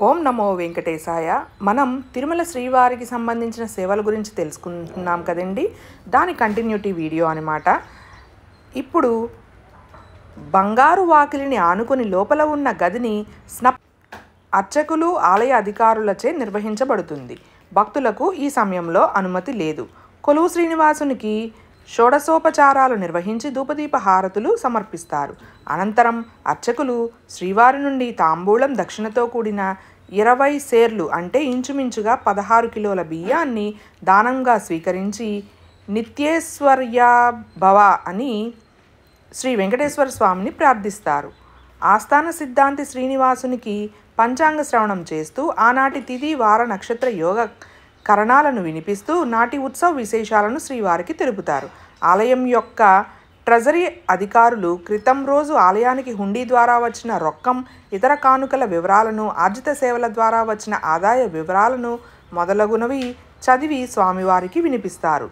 ఓం నమో వెంకటేశాయ. మనం తిరుమల శ్రీవారికి సంబంధించిన సేవల గురించి తెలుసుకుంటున్నాం కదండి. దాని కంటిన్యూటీ వీడియో అనమాట. ఇప్పుడు బంగారు వాకిలిని ఆనుకుని లోపల ఉన్న గదిని అర్చకులు ఆలయ అధికారులచే నిర్వహించబడుతుంది. భక్తులకు ఈ సమయంలో అనుమతి లేదు. కొలువు శ్రీనివాసునికి షోడశోపచారాలు నిర్వహించి ధూపదీప హారతులు సమర్పిస్తారు. అనంతరం అర్చకులు శ్రీవారి నుండి తాంబూలం దక్షిణతో కూడిన 20 సేర్లు అంటే ఇంచుమించుగా 16 కిలోల బియ్యాన్ని దానంగా స్వీకరించి నిత్యేశ్వర్యాభవ అని శ్రీ వెంకటేశ్వర స్వామిని ప్రార్థిస్తారు. ఆస్థాన సిద్ధాంతి శ్రీనివాసునికి పంచాంగ శ్రవణం చేస్తూ ఆనాటి తిథి వార నక్షత్ర యోగ కరణాలను వినిపిస్తూ నాటి ఉత్సవ విశేషాలను శ్రీవారికి తెలుపుతారు. ఆలయం యొక్క ట్రెజరీ అధికారులు క్రితం రోజు ఆలయానికి హుండీ ద్వారా వచ్చిన రొక్కం, ఇతర కానుకల వివరాలను, ఆర్జిత సేవల ద్వారా వచ్చిన ఆదాయ వివరాలను మొదలగునవి చదివి స్వామివారికి వినిపిస్తారు.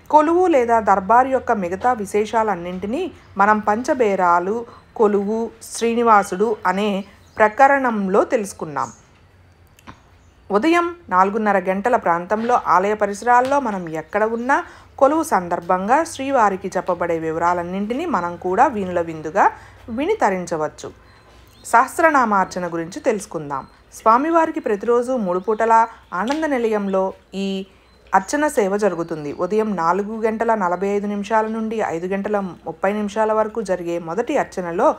కొలువు లేదా దర్బార్ యొక్క మిగతా విశేషాలన్నింటినీ మనం పంచబేరాలు కొలువు శ్రీనివాసుడు అనే ప్రకరణంలో తెలుసుకున్నాం. ఉదయం 4:30 గంటల ప్రాంతంలో ఆలయ పరిసరాల్లో మనం ఎక్కడ ఉన్నా కొలువు సందర్భంగా శ్రీవారికి చెప్పబడే వివరాలన్నింటినీ మనం కూడా వీణుల విందుగా విని తరించవచ్చు. సహస్రనామార్చన గురించి తెలుసుకుందాం. స్వామివారికి ప్రతిరోజు 3 పూటల ఆనంద నిలయంలో ఈ అర్చన సేవ జరుగుతుంది. ఉదయం 4:45 నుండి 5:30 వరకు జరిగే మొదటి అర్చనలో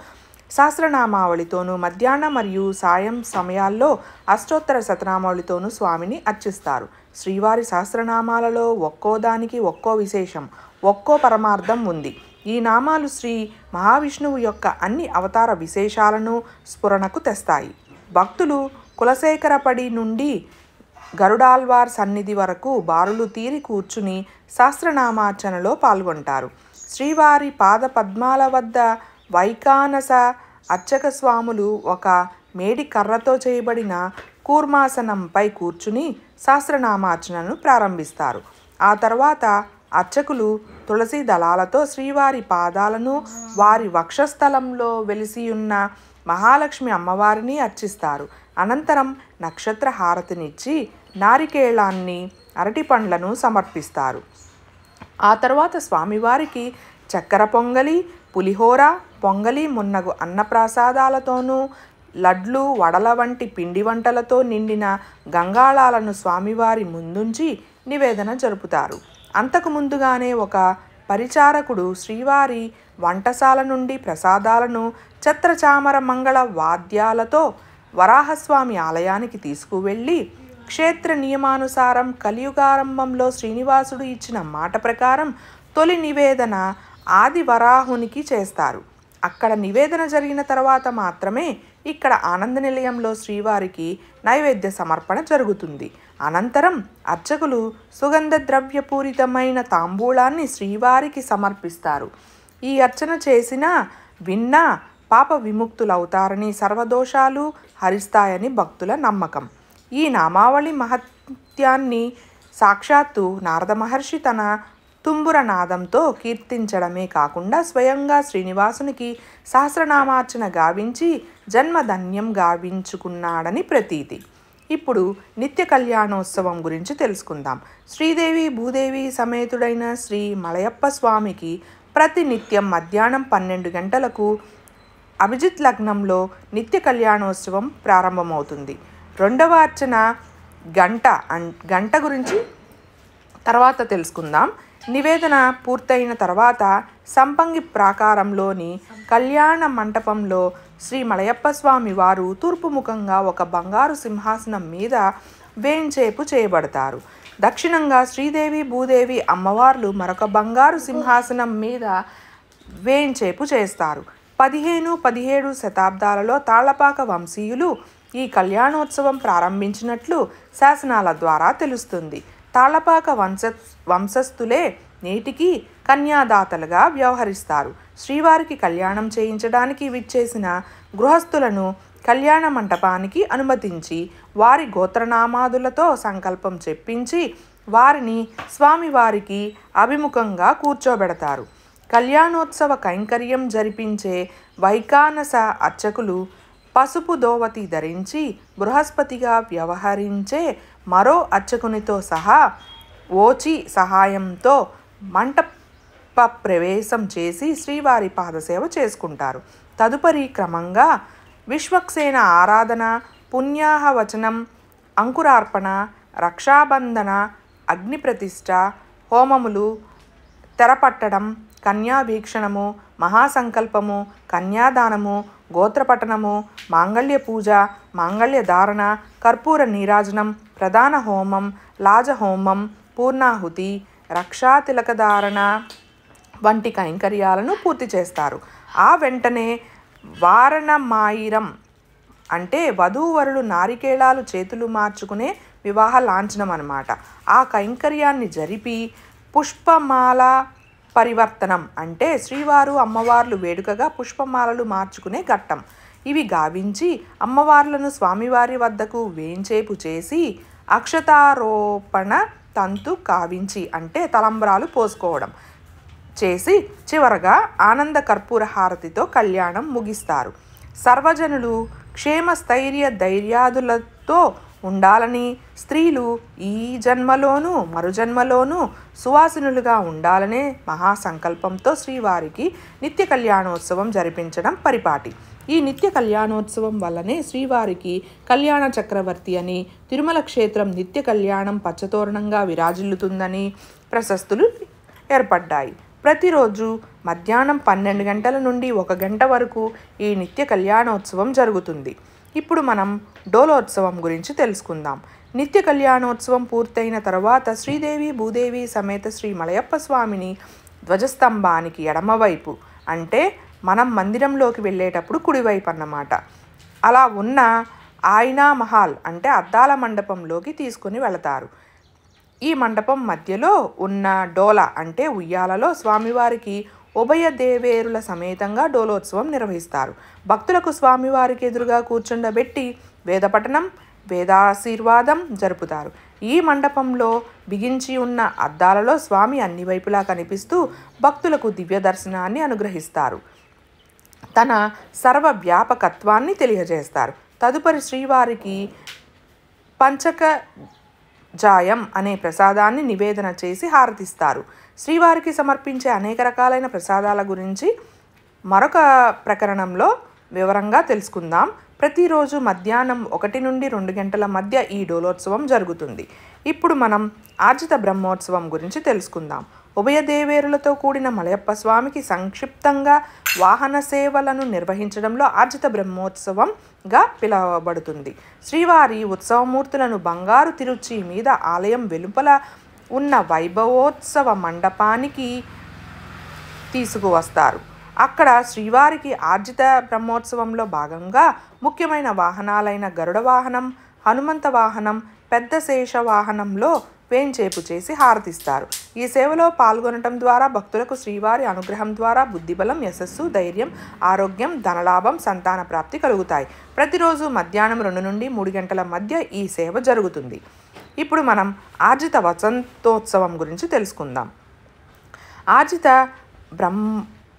సహస్రనామావళితోనూ, మధ్యాహ్నం మరియు సాయం సమయాల్లో అష్టోత్తర శతనామావళితోనూ స్వామిని అర్చిస్తారు. శ్రీవారి సహస్రనామాలలో ఒక్కో దానికి ఒక్కో విశేషం, ఒక్కో పరమార్థం ఉంది. ఈ నామాలు శ్రీ మహావిష్ణువు యొక్క అన్ని అవతార విశేషాలను స్ఫురణకు తెస్తాయి. భక్తులు కులశేఖరపడి నుండి గరుడాల్వార్ సన్నిధి వరకు బారులు తీరి కూర్చుని సహస్రనామార్చనలో పాల్గొంటారు. శ్రీవారి పాద పద్మాల వద్ద వైకానస అర్చక స్వాములు ఒక మేడి కర్రతో చేయబడిన కూర్మాసనంపై కూర్చుని సహస్రనామార్చనను ప్రారంభిస్తారు. ఆ తర్వాత అర్చకులు తులసి దళాలతో శ్రీవారి పాదాలను, వారి వక్షస్థలంలో వెలిసియున్న మహాలక్ష్మి అమ్మవారిని అర్చిస్తారు. అనంతరం నక్షత్ర హారతినిచ్చి నారికేళాన్ని, అరటిపండ్లను సమర్పిస్తారు. ఆ తర్వాత స్వామివారికి చక్కెర పొంగలి, పులిహోర, పొంగలి మున్నగు అన్నప్రసాదాలతోనూ, లడ్లు, వడల వంటి పిండి వంటలతో నిండిన గంగాళాలను స్వామివారి ముందుంచి నివేదన జరుపుతారు. అంతకు ముందుగానే ఒక పరిచారకుడు శ్రీవారి వంటశాల నుండి ప్రసాదాలను ఛత్రచామర మంగళ వాద్యాలతో వరాహస్వామి ఆలయానికి తీసుకువెళ్ళి క్షేత్ర నియమానుసారం కలియుగారంభంలో శ్రీనివాసుడు ఇచ్చిన మాట ప్రకారం తొలి నివేదన ఆది వరాహునికి చేస్తారు. అక్కడ నివేదన జరిగిన తర్వాత మాత్రమే ఇక్కడ ఆనంద నిలయంలో శ్రీవారికి నైవేద్య సమర్పణ జరుగుతుంది. అనంతరం అర్చకులు సుగంధ ద్రవ్యపూరితమైన తాంబూలాన్ని శ్రీవారికి సమర్పిస్తారు. ఈ అర్చన చేసినా విన్నా పాప విముక్తులవుతారని, సర్వదోషాలు హరిస్తాయని భక్తుల నమ్మకం. ఈ నామావళి మహత్యాన్ని సాక్షాత్తు నారద మహర్షి తన తుంబుర నాదంతో కీర్తించడమే కాకుండా స్వయంగా శ్రీనివాసునికి సహస్రనామార్చన గావించి జన్మధన్యం గావించుకున్నాడని ప్రతీతి. ఇప్పుడు నిత్య కళ్యాణోత్సవం గురించి తెలుసుకుందాం. శ్రీదేవి భూదేవి సమేతుడైన శ్రీ మలయప్ప స్వామికి ప్రతి నిత్యం మధ్యాహ్నం 12 గంటలకు అభిజిత్ లగ్నంలో నిత్య కళ్యాణోత్సవం ప్రారంభమవుతుంది. రెండవ అర్చన గంట గురించి తర్వాత తెలుసుకుందాం. నివేదన పూర్తయిన తర్వాత సంపంగి ప్రాకారంలోని కళ్యాణ మంటపంలో శ్రీ మలయప్ప స్వామి వారు తూర్పు ముఖంగా ఒక బంగారు సింహాసనం మీద వేంచేపు చేయబడతారు. దక్షిణంగా శ్రీదేవి భూదేవి అమ్మవార్లు మరొక బంగారు సింహాసనం మీద వేంచేపు చేస్తారు. 15-17 శతాబ్దాలలో తాళ్లపాక వంశీయులు ఈ కళ్యాణోత్సవం ప్రారంభించినట్లు శాసనాల ద్వారా తెలుస్తుంది. తాళ్లపాక వంశస్థులే నేటికి కన్యాదాతలుగా వ్యవహరిస్తారు. శ్రీవారికి కళ్యాణం చేయించడానికి విచ్చేసిన గృహస్థులను కళ్యాణ మంటపానికి అనుమతించి వారి గోత్రనామాదులతో సంకల్పం చెప్పించి వారిని స్వామివారికి అభిముఖంగా కూర్చోబెడతారు. కళ్యాణోత్సవ కైంకర్యం జరిపించే వైకానస అర్చకులు పసుపు దోవతి ధరించి బృహస్పతిగా వ్యవహరించే మరో అర్చకునితో సహా ఓచి సహాయంతో మంటప ప్రవేశం చేసి శ్రీవారి పాదసేవ చేసుకుంటారు. తదుపరి క్రమంగా విశ్వక్సేన ఆరాధన, పుణ్యాహవచనం, అంకురార్పణ, రక్షాబంధన, అగ్నిప్రతిష్ఠ, హోమములు, తెరపట్టడం, కన్యాభీక్షణము, మహాసంకల్పము, కన్యాదానము, గోత్రపఠనము, మాంగళ్య పూజ, మాంగళ్య ధారణ, కర్పూర నీరాజనం, ప్రధాన హోమం, లాజహోమం, పూర్ణాహుతి, రక్షాతిలకధారణ వంటి కైంకర్యాలను పూర్తి చేస్తారు. ఆ వెంటనే వారణమాయిరం అంటే వధూవరులు నారికేళాలు చేతులు మార్చుకునే వివాహ లాంఛనం అన్నమాట. ఆ కైంకర్యాన్ని జరిపి పుష్పమాల పరివర్తనం అంటే శ్రీవారు అమ్మవార్లు వేడుకగా పుష్పమాలలు మార్చుకునే ఘట్టం. ఇవి గావించి అమ్మవార్లను స్వామివారి వద్దకు వేంచేపు చేసి అక్షతారోపణ తంతు కావించి అంటే తలంబ్రాలు పోసుకోవడం చేసి చివరగా ఆనంద కర్పూర హారతితో కళ్యాణం ముగిస్తారు. సర్వజనులు క్షేమస్థైర్య ధైర్యాదులతో ఉండాలని, స్త్రీలు ఈ జన్మలోనూ మరుజన్మలోనూ సువాసినులుగా ఉండాలనే మహాసంకల్పంతో శ్రీవారికి నిత్య కళ్యాణోత్సవం జరిపించడం పరిపాటి. ఈ నిత్య కళ్యాణోత్సవం వల్లనే శ్రీవారికి కళ్యాణ చక్రవర్తి అని, తిరుమల క్షేత్రం నిత్య కళ్యాణం పచ్చతోరణంగా విరాజిల్లుతుందని ప్రశస్తులు ఏర్పడ్డాయి. ప్రతిరోజు మధ్యాహ్నం 12 గంటల నుండి 1 గంట వరకు ఈ నిత్య కళ్యాణోత్సవం జరుగుతుంది. ఇప్పుడు మనం డోలోత్సవం గురించి తెలుసుకుందాం. నిత్య కళ్యాణోత్సవం పూర్తయిన తర్వాత శ్రీదేవి భూదేవి సమేత శ్రీ మలయప్ప స్వామిని ధ్వజస్తంభానికి ఎడమవైపు అంటే మనం మందిరంలోకి వెళ్ళేటప్పుడు కుడివైపు అన్నమాట అలా ఉన్న ఆయినా మహాల్ అంటే అద్దాల మండపంలోకి తీసుకుని వెళతారు. ఈ మండపం మధ్యలో ఉన్న డోల అంటే ఉయ్యాలలో స్వామివారికి ఉభయ దేవేరుల సమేతంగా డోలోత్సవం నిర్వహిస్తారు. భక్తులకు స్వామివారికి ఎదురుగా కూర్చుండబెట్టి వేదపఠనం, వేదాశీర్వాదం జరుపుతారు. ఈ మండపంలో బిగించి ఉన్న అద్దాలలో స్వామి అన్ని వైపులా కనిపిస్తూ భక్తులకు దివ్య దర్శనాన్ని అనుగ్రహిస్తారు. తన సర్వవ్యాపకత్వాన్ని తెలియజేస్తారు. తదుపరి శ్రీవారికి పంచక జాయం అనే ప్రసాదాన్ని నివేదన చేసి హారతిస్తారు. శ్రీవారికి సమర్పించే అనేక రకాలైన ప్రసాదాల గురించి మరొక ప్రకరణంలో వివరంగా తెలుసుకుందాం. ప్రతిరోజు మధ్యాహ్నం 1 నుండి 2 గంటల మధ్య ఈ డోలోత్సవం జరుగుతుంది. ఇప్పుడు మనం ఆర్జిత బ్రహ్మోత్సవం గురించి తెలుసుకుందాం. ఉభయ దేవేరులతో కూడిన మలయప్ప స్వామికి సంక్షిప్తంగా వాహన సేవలను నిర్వహించడంలో ఆర్జిత బ్రహ్మోత్సవంగా పిలువబడుతుంది. శ్రీవారి ఉత్సవమూర్తులను బంగారు తిరుచి మీద ఆలయం వెలుపల ఉన్న వైభవోత్సవ మండపానికి తీసుకువస్తారు. అక్కడ శ్రీవారికి ఆర్జిత బ్రహ్మోత్సవంలో భాగంగా ముఖ్యమైన వాహనాలైన గరుడ వాహనం, హనుమంత వాహనం, పెద్ద శేష వాహనంలో వేంచేపు చేసి హారతిస్తారు. ఈ సేవలో పాల్గొనటం ద్వారా భక్తులకు శ్రీవారి అనుగ్రహం ద్వారా బుద్ధిబలం, యశస్సు, ధైర్యం, ఆరోగ్యం, ధనలాభం, సంతాన ప్రాప్తి కలుగుతాయి. ప్రతిరోజు మధ్యాహ్నం 2 నుండి 3 గంటల మధ్య ఈ సేవ జరుగుతుంది. ఇప్పుడు మనం ఆర్జిత వసంతోత్సవం గురించి తెలుసుకుందాం. ఆర్జిత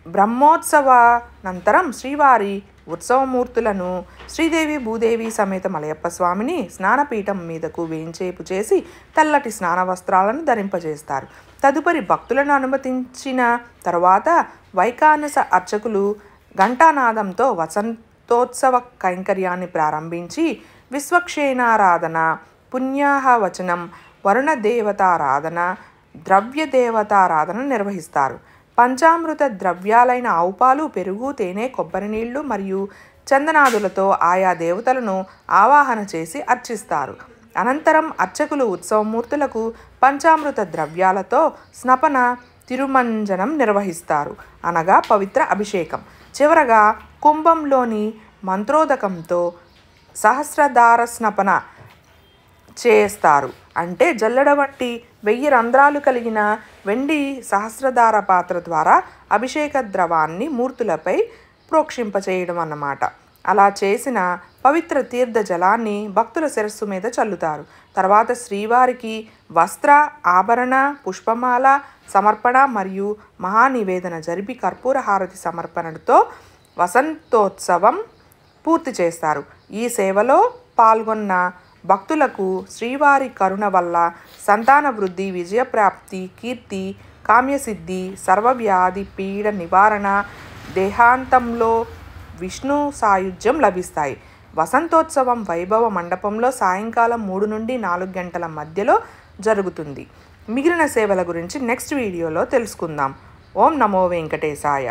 బ్రహ్మోత్సవానంతరం శ్రీవారి ఉత్సవమూర్తులను శ్రీదేవి భూదేవి సమేత మలయప్ప స్వామిని స్నానపీఠం మీదకు వేంచేపు చేసి తెల్లటి స్నాన వస్త్రాలను ధరింపజేస్తారు. తదుపరి భక్తులను అనుమతించిన తరువాత వైకానస అర్చకులు ఘంటానాదంతో వసంతోత్సవ కైంకర్యాన్ని ప్రారంభించి విశ్వక్షేణారాధన, పుణ్యాహవచనం, వరుణ దేవతారాధన, ద్రవ్య దేవతారాధన నిర్వహిస్తారు. పంచామృత ద్రవ్యాలైన ఆవు పాలు, పెరుగు, తేనె, కొబ్బరి నీళ్లు మరియు చందనాదులతో ఆయా దేవతలను ఆవాహన చేసి అర్చిస్తారు. అనంతరం అర్చకులు ఉత్సవమూర్తులకు పంచామృత ద్రవ్యాలతో స్నపన తిరుమంజనం నిర్వహిస్తారు, అనగా పవిత్ర అభిషేకం. చివరగా కుంభంలోని మంత్రోదకంతో సహస్రధార స్నపన చేస్తారు. అంటే జల్లెడ వంటి 1000 రంధ్రాలు కలిగిన వెండి సహస్రధార పాత్ర ద్వారా అభిషేక ద్రవాన్ని మూర్తులపై ప్రోక్షింపచేయడం అన్నమాట. అలా చేసిన పవిత్ర తీర్థ జలాన్ని భక్తుల శిరస్సు మీద చల్లుతారు. తర్వాత శ్రీవారికి వస్త్ర, ఆభరణ, పుష్పమాల సమర్పణ మరియు మహానివేదన జరిపి కర్పూర హారతి సమర్పణతో వసంతోత్సవం పూర్తి చేస్తారు. ఈ సేవలో పాల్గొన్న భక్తులకు శ్రీవారి కరుణ వల్ల సంతాన వృద్ధి, విజయప్రాప్తి, కీర్తి, కామ్యసిద్ధి, సర్వవ్యాధి పీడ నివారణ, దేహాంతంలో విష్ణు సాయుధ్యం లభిస్తాయి. వసంతోత్సవం వైభవ మండపంలో సాయంకాలం 3 నుండి 4 గంటల మధ్యలో జరుగుతుంది. మిగిలిన సేవల గురించి నెక్స్ట్ వీడియోలో తెలుసుకుందాం. ఓం నమో వెంకటేశాయ.